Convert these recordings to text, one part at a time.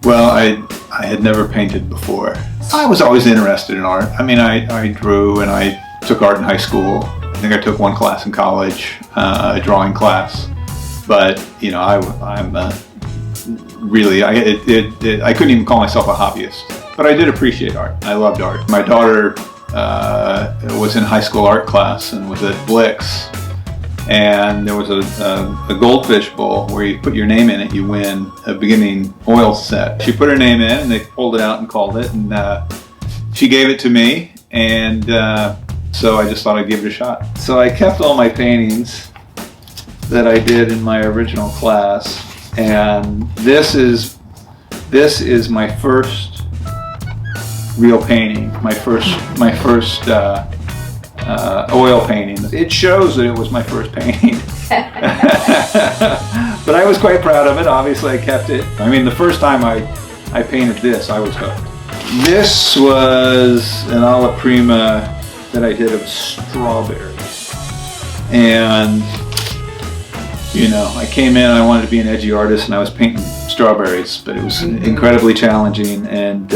Well, I had never painted before. I was always interested in art. I mean, I drew and I took art in high school. I think I took one class in college, a drawing class. But you know, I'm really I couldn't even call myself a hobbyist. But I did appreciate art. I loved art. My daughter was in high school art class and was at Blix. And there was a goldfish bowl where you put your name in it, you win a beginning oil set. She put her name in and they pulled it out and called it, and she gave it to me, and so I just thought I'd give it a shot. So I kept all my paintings that I did in my original class, and this is my first real painting, my first oil painting. It shows that it was my first painting. But I was quite proud of it. Obviously I kept it. I mean, the first time I painted this, I was hooked. This was an alla prima that I did of strawberries. And, you know, I came in, I wanted to be an edgy artist, and I was painting strawberries, but it was incredibly challenging. And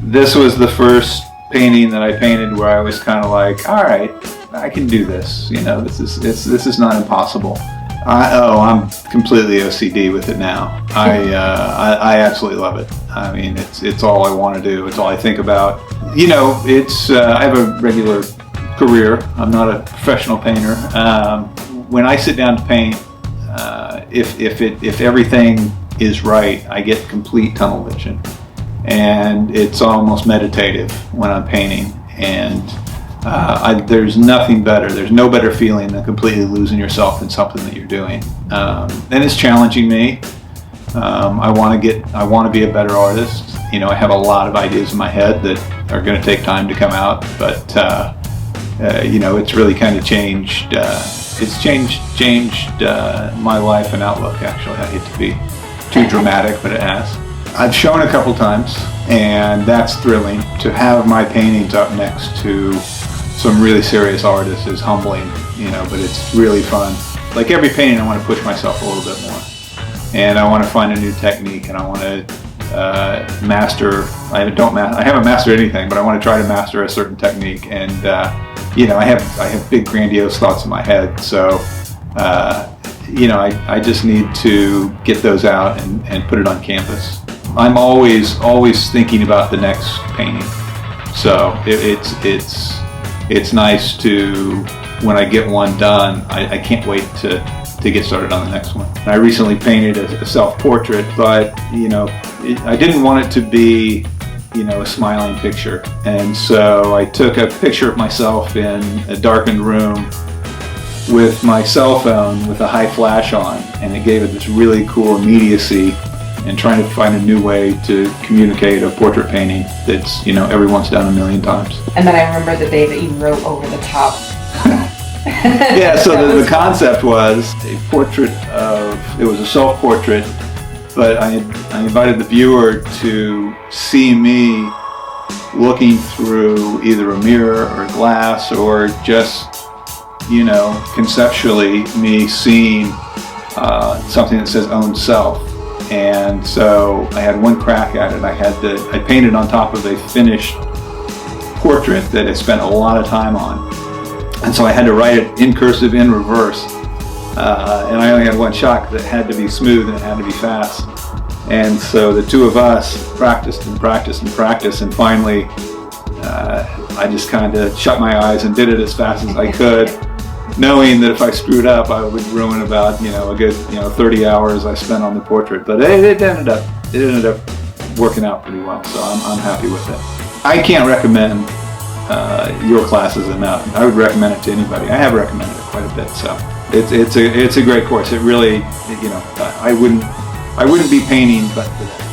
this was the first painting that I painted where I was kind of like, all right, I can do this. You know, this is not impossible. I'm completely OCD with it now. I absolutely love it. I mean, it's all I want to do. It's all I think about. You know, I have a regular career. I'm not a professional painter. When I sit down to paint, if everything is right, I get complete tunnel vision. And it's almost meditative when I'm painting, and there's nothing better. There's no better feeling than completely losing yourself in something that you're doing. And it's challenging me. I want to be a better artist. You know, I have a lot of ideas in my head that are going to take time to come out, but you know, it's really kind of changed. It's changed my life and outlook. Actually, I hate to be too dramatic, but it has. I've shown a couple times, and that's thrilling. To have my paintings up next to some really serious artists is humbling, you know, but it's really fun. Like every painting, I want to push myself a little bit more. And I want to find a new technique, and I want to master. I haven't mastered anything, but I want to try to master a certain technique. And you know, I have big grandiose thoughts in my head, so you know, I just need to get those out and put it on canvas. I'm always thinking about the next painting, so it's nice to, when I get one done, I can't wait to get started on the next one. I recently painted a self-portrait, but you know, I didn't want it to be, you know, a smiling picture, and so I took a picture of myself in a darkened room with my cell phone with a high flash on, and it gave it this really cool immediacy, and trying to find a new way to communicate a portrait painting that's, you know, everyone's done a million times. And then I remember the day that you wrote over the top. Yeah, so the concept was a portrait it was a self-portrait, but I invited the viewer to see me looking through either a mirror or glass, or just, you know, conceptually me seeing something that says own self. And so I had one crack at it. I painted on top of a finished portrait that I spent a lot of time on. And so I had to write it in cursive in reverse. And I only had one shot because it had to be smooth and it had to be fast. And so the two of us practiced and practiced and practiced, and finally I just kind of shut my eyes and did it as fast as I could, knowing that if I screwed up, I would ruin about, you know, a good, you know, 30 hours I spent on the portrait. But it ended up working out pretty well, so I'm happy with it. I can't recommend your classes enough. I would recommend it to anybody. I have recommended it quite a bit, so it's a great course. It really, you know, I wouldn't be painting but for that.